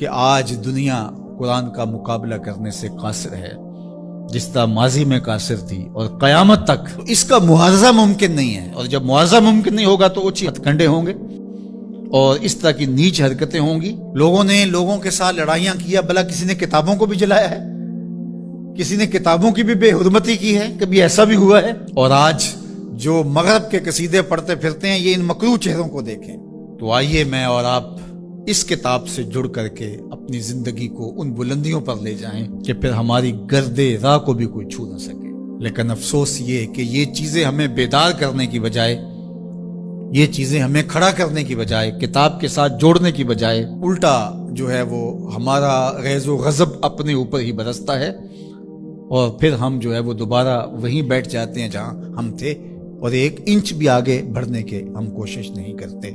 کہ آج دنیا قرآن کا مقابلہ کرنے سے قاصر ہے جس طرح ماضی میں قاصر تھی، اور قیامت تک اس کا معاوضہ ممکن نہیں ہے، اور جب معاوضہ ممکن نہیں ہوگا تو اونچی ہتھ کنڈے ہوں گے اور اس طرح کی نیچ حرکتیں ہوں گی۔ لوگوں نے لوگوں کے ساتھ لڑائیاں کیا، بھلا کسی نے کتابوں کو بھی جلایا ہے، کسی نے کتابوں کی بھی بے حرمتی کی ہے، کبھی ایسا بھی ہوا ہے؟ اور آج جو مغرب کے قصیدے پڑھتے پھرتے ہیں، یہ ان مکروہ چہروں کو دیکھیں۔ تو آئیے میں اور آپ اس کتاب سے جڑ کر کے اپنی زندگی کو ان بلندیوں پر لے جائیں کہ پھر ہماری گرد راہ کو بھی کوئی چھو نہ سکے۔ لیکن افسوس یہ کہ یہ چیزیں ہمیں بیدار کرنے کی بجائے، یہ چیزیں ہمیں کھڑا کرنے کی بجائے، کتاب کے ساتھ جوڑنے کی بجائے، الٹا جو ہے وہ ہمارا غیظ و غضب اپنے اوپر ہی برستا ہے، اور پھر ہم جو ہے وہ دوبارہ وہیں بیٹھ جاتے ہیں جہاں ہم تھے، اور ایک انچ بھی آگے بڑھنے کے ہم کوشش نہیں کرتے۔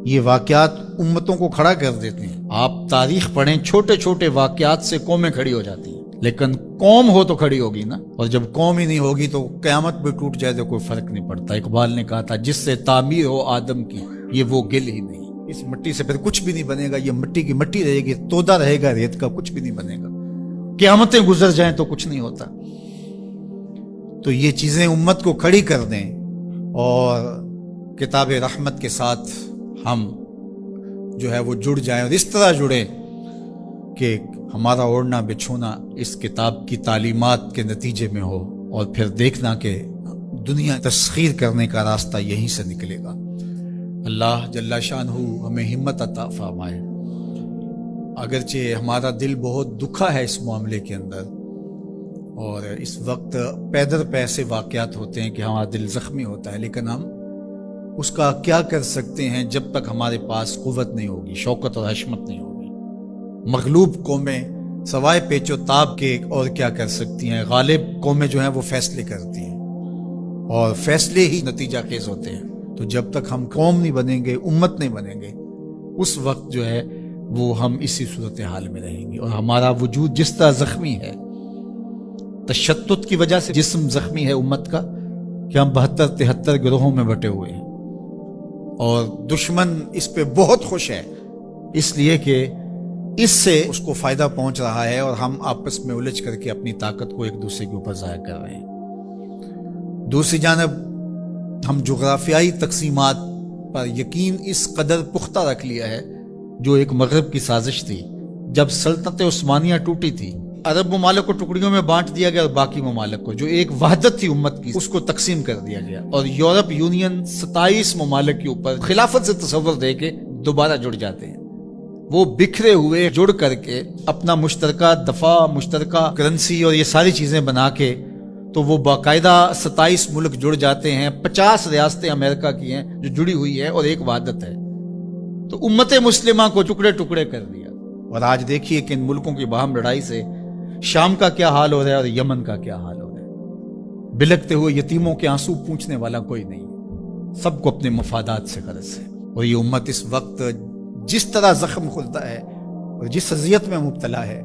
یہ واقعات امتوں کو کھڑا کر دیتے ہیں۔ آپ تاریخ پڑھیں، چھوٹے چھوٹے واقعات سے قومیں کھڑی ہو جاتی ہیں، لیکن قوم ہو تو کھڑی ہوگی نا، اور جب قوم ہی نہیں ہوگی تو قیامت بھی ٹوٹ جائے تو کوئی فرق نہیں پڑتا۔ اقبال نے کہا تھا جس سے تعمیر ہو آدم کی یہ وہ گل ہی نہیں، اس مٹی سے پھر کچھ بھی نہیں بنے گا، یہ مٹی کی مٹی رہے گی، تودا رہے گا ریت کا، کچھ بھی نہیں بنے گا۔ قیامتیں گزر جائیں تو کچھ نہیں ہوتا۔ تو یہ چیزیں امت کو کھڑی کر دیں اور کتاب رحمت کے ساتھ ہم جو ہے وہ جڑ جائیں، اور اس طرح جڑیں کہ ہمارا اوڑھنا بچھونا اس کتاب کی تعلیمات کے نتیجے میں ہو، اور پھر دیکھنا کہ دنیا تسخیر کرنے کا راستہ یہیں سے نکلے گا۔ اللہ جل شانہ ہمیں ہمت عطا فرمائے۔ اگرچہ ہمارا دل بہت دکھا ہے اس معاملے کے اندر، اور اس وقت پیدر پے سے واقعات ہوتے ہیں کہ ہمارا دل زخمی ہوتا ہے، لیکن ہم اس کا کیا کر سکتے ہیں جب تک ہمارے پاس قوت نہیں ہوگی، شوکت اور حشمت نہیں ہوگی۔ مغلوب قومیں سوائے پیچ و تاب کے اور کیا کر سکتی ہیں؟ غالب قومیں جو ہیں وہ فیصلے کرتی ہیں، اور فیصلے ہی نتیجہ خیز ہوتے ہیں۔ تو جب تک ہم قوم نہیں بنیں گے، امت نہیں بنیں گے، اس وقت جو ہے وہ ہم اسی صورتحال میں رہیں گے، اور ہمارا وجود جس طرح زخمی ہے، تشتت کی وجہ سے جسم زخمی ہے امت کا، کہ ہم 72-73 گروہوں میں بٹے ہوئے ہیں، اور دشمن اس پہ بہت خوش ہے، اس لیے کہ اس سے اس کو فائدہ پہنچ رہا ہے، اور ہم آپس میں الجھ کر کے اپنی طاقت کو ایک دوسرے کے اوپر ظاہر کر رہے ہیں۔ دوسری جانب ہم جغرافیائی تقسیمات پر یقین اس قدر پختہ رکھ لیا ہے، جو ایک مغرب کی سازش تھی۔ جب سلطنت عثمانیہ ٹوٹی تھی، عرب ممالک کو ٹکڑیوں میں بانٹ دیا گیا، اور باقی ممالک کو جو ایک وحدت تھی امت کی، اس کو تقسیم کر دیا گیا، اور یورپ یونین 27 ممالک کے اوپر خلافت سے تصور دے کے دوبارہ جڑ جاتے ہیں۔ وہ بکھرے ہوئے جڑ کر کے اپنا مشترکہ دفاع، مشترکہ کرنسی اور یہ ساری چیزیں بنا کے، تو وہ باقاعدہ 27 ملک جڑ جاتے ہیں۔ 50 ریاستیں امریکہ کی ہیں جو جڑی ہوئی ہے، اور ایک وحدت ہے۔ تو امت مسلمہ کو ٹکڑے ٹکڑے کر دیا، اور آج دیکھیے کہ ان ملکوں کی باہم لڑائی سے شام کا کیا حال ہو رہا ہے اور یمن کا کیا حال ہو رہا ہے۔ بلکتے ہوئے یتیموں کے آنسو پوچھنے والا کوئی نہیں، سب کو اپنے مفادات سے غرض ہے۔ اور یہ امت اس وقت جس طرح زخم کھلتا ہے اور جس اذیت میں مبتلا ہے،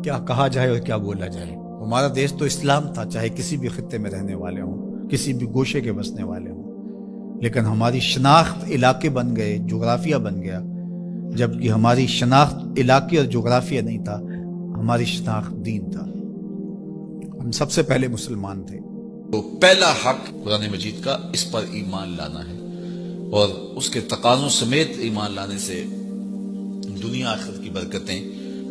کیا کہا جائے اور کیا بولا جائے۔ ہمارا دیش تو اسلام تھا، چاہے کسی بھی خطے میں رہنے والے ہوں، کسی بھی گوشے کے بسنے والے ہوں، لیکن ہماری شناخت علاقے بن گئے، جغرافیہ بن گیا، جبکہ ہماری شناخت علاقے اور جغرافیہ نہیں تھا، ہماری شناخت دین تھا۔ ہم سب سے پہلے مسلمان تھے۔ تو پہلا حق قرآن مجید کا، اس پر ایمان لانا ہے، اور اس کے تقاضوں سمیت ایمان لانے سے دنیا آخرت کی برکتیں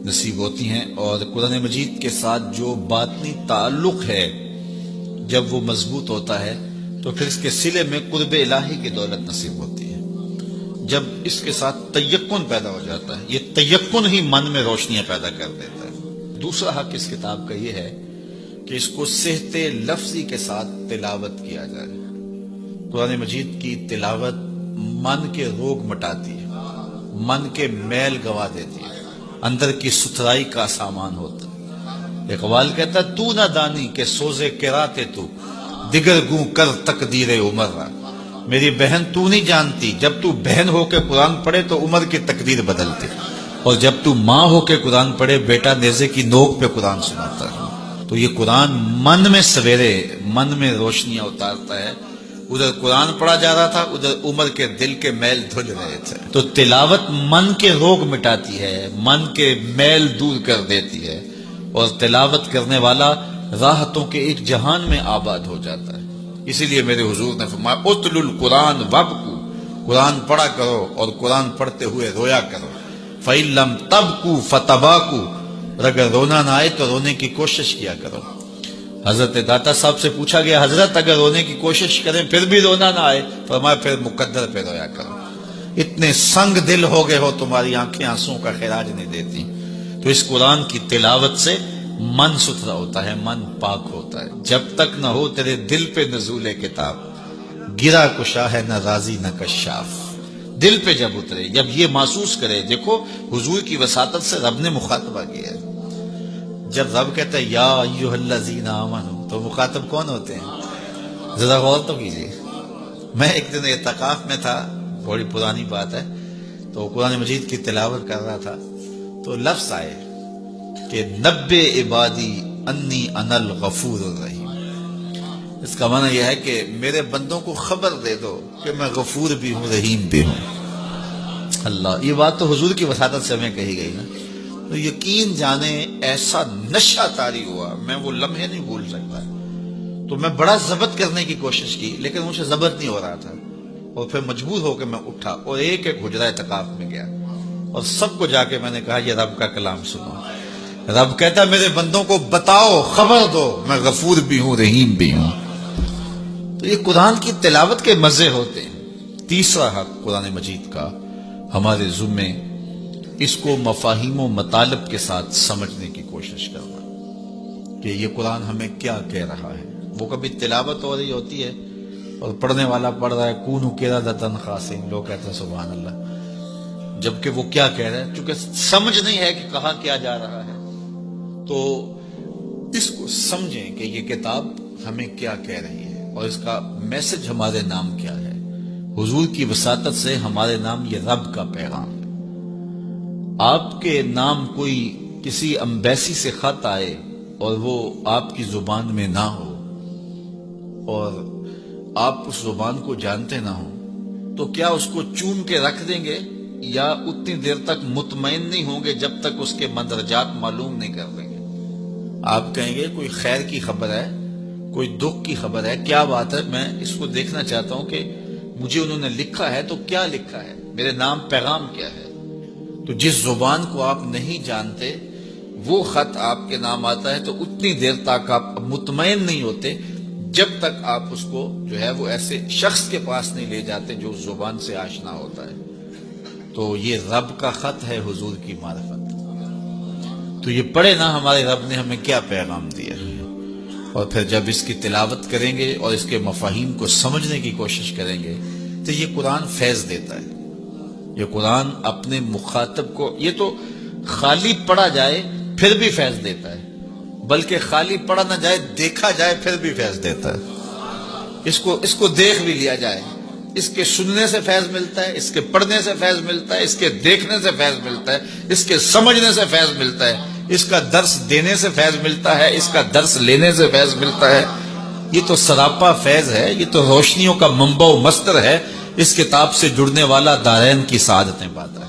نصیب ہوتی ہیں، اور قرآن مجید کے ساتھ جو باطنی تعلق ہے جب وہ مضبوط ہوتا ہے تو پھر اس کے صلے میں قرب الہی کی دولت نصیب ہوتی ہے۔ جب اس کے ساتھ تیقن پیدا ہو جاتا ہے، یہ تیقن ہی من میں روشنیاں پیدا کر دیتا ہے۔ دوسرا حق اس کتاب کا یہ ہے کہ اس کو صحت لفظی کے ساتھ تلاوت کیا جائے۔ قرآن مجید کی تلاوت من کے روگ مٹاتی ہے، من کے میل گوا دیتی ہے، اندر کی ستھرائی کا سامان ہوتا ہے۔ اقبال کہتا ہے تو نہ دانی کہ سوزے کراتے تو دیگر گوں کر تقدیر عمر را۔ میری بہن تو نہیں جانتی، جب تو بہن ہو کے قرآن پڑھے تو عمر کی تقدیر بدلتی، اور جب تو ماں ہو کے قرآن پڑھے بیٹا نیزے کی نوک پہ قرآن سناتا ہے۔ تو یہ قرآن من میں سویرے، من میں روشنیاں اتارتا ہے، ادھر قرآن پڑھا جا رہا تھا، ادھر عمر کے دل کے میل دھل رہے تھے۔ تو تلاوت من کے روگ مٹاتی ہے، من کے میل دور کر دیتی ہے، اور تلاوت کرنے والا راحتوں کے ایک جہان میں آباد ہو جاتا ہے۔ اسی لیے میرے حضور نے فرمایا اتل القرآن وابکو، قرآن پڑھا کرو اور قرآن پڑھتے ہوئے رویا کرو۔ فَإِن لَمْ تَبْكُوا فَتَبَاكُوا، اور اگر رونا نہ آئے تو رونے کی کوشش کیا کرو۔ حضرت داتا صاحب سے پوچھا گیا حضرت اگر رونے کی کوشش کریں پھر بھی رونا نہ آئے، فرمایا پھر مقدر پہ رویا کرو، اتنے سنگ دل ہو گئے ہو تمہاری آنکھیں آنسوں کا خراج نہیں دیتی۔ تو اس قرآن کی تلاوت سے من ستھرا ہوتا ہے، من پاک ہوتا ہے۔ جب تک نہ ہو تیرے دل پہ نزول کتاب، گرا کشا ہے نہ رازی نہ کشاف، دل پہ جب اترے، جب یہ محسوس کرے۔ دیکھو حضور کی وساطت سے رب نے مخاطبہ کیا ہے۔ جب رب کہتا ہے یا ایھا الذین آمنوا، تو مخاطب کون ہوتے ہیں؟ ذرا غور تو کیجیے۔ میں ایک دن اعتکاف میں تھا، بڑی پرانی بات ہے، تو قرآن مجید کی تلاوت کر رہا تھا، تو لفظ آئے کہ نبّ عبادی انی انا الغفور الرحیم۔ اس کا معنی یہ ہے کہ میرے بندوں کو خبر دے دو کہ میں غفور بھی ہوں رحیم بھی ہوں۔ اللہ، یہ بات تو حضور کی وساطت سے ہمیں کہی گئی نا، تو یقین جانے ایسا نشہ طاری ہوا، میں وہ لمحے نہیں بھول سکتا۔ تو میں بڑا ضبط کرنے کی کوشش کی لیکن مجھے ضبط نہیں ہو رہا تھا، اور پھر مجبور ہو کے میں اٹھا اور ایک ایک حجرہ اعتکاف میں گیا اور سب کو جا کے میں نے کہا یہ رب کا کلام سنو۔ رب کہتا ہے میرے بندوں کو بتاؤ، خبر دو، میں غفور بھی ہوں رحیم بھی ہوں۔ تو یہ قرآن کی تلاوت کے مزے ہوتے ہیں۔ تیسرا حق قرآن مجید کا ہمارے ذمے، اس کو مفاہیم و مطالب کے ساتھ سمجھنے کی کوشش کرنا کہ یہ قرآن ہمیں کیا کہہ رہا ہے۔ وہ کبھی تلاوت ہو رہی ہوتی ہے اور پڑھنے والا پڑھ رہا ہے کونوا قردۃ خاسئین، لوگ کہتے ہیں سبحان اللہ، جبکہ وہ کیا کہہ رہا ہے، چونکہ سمجھ نہیں ہے کہ کہاں کیا جا رہا ہے۔ تو اس کو سمجھیں کہ یہ کتاب ہمیں کیا کہہ رہی ہے اور اس کا میسج ہمارے نام کیا ہے۔ حضور کی وساطت سے ہمارے نام یہ رب کا پیغام ہے۔ آپ کے نام کوئی کسی امبیسی سے خط آئے اور وہ آپ کی زبان میں نہ ہو اور آپ اس زبان کو جانتے نہ ہوں، تو کیا اس کو چوم کے رکھ دیں گے یا اتنی دیر تک مطمئن نہیں ہوں گے جب تک اس کے مندرجات معلوم نہیں کر دیں گے؟ آپ کہیں گے کوئی خیر کی خبر ہے، کوئی دکھ کی خبر ہے، کیا بات ہے، میں اس کو دیکھنا چاہتا ہوں کہ مجھے انہوں نے لکھا ہے تو کیا لکھا ہے، میرے نام پیغام کیا ہے۔ تو جس زبان کو آپ نہیں جانتے وہ خط آپ کے نام آتا ہے تو اتنی دیر تک آپ مطمئن نہیں ہوتے جب تک آپ اس کو جو ہے وہ ایسے شخص کے پاس نہیں لے جاتے جو اس زبان سے آشنا ہوتا ہے۔ تو یہ رب کا خط ہے، حضور کی معرفت۔ تو یہ پڑھے نا ہمارے رب نے ہمیں کیا پیغام دیا ہے، اور پھر جب اس کی تلاوت کریں گے اور اس کے مفاہیم کو سمجھنے کی کوشش کریں گے تو یہ قرآن فیض دیتا ہے۔ یہ قرآن اپنے مخاطب کو، یہ تو خالی پڑھا جائے پھر بھی فیض دیتا ہے، بلکہ خالی پڑھا نہ جائے دیکھا جائے پھر بھی فیض دیتا ہے۔ اس کو دیکھ بھی لیا جائے، اس کے سننے سے فیض ملتا ہے، اس کے پڑھنے سے فیض ملتا ہے، اس کے دیکھنے سے فیض ملتا ہے، اس کے سمجھنے سے فیض ملتا ہے، اس کا درس دینے سے فیض ملتا ہے، اس کا درس لینے سے فیض ملتا ہے۔ یہ تو سراپا فیض ہے، یہ تو روشنیوں کا منبع و مصدر ہے۔ اس کتاب سے جڑنے والا دارین کی سعادتیں پاتا ہے۔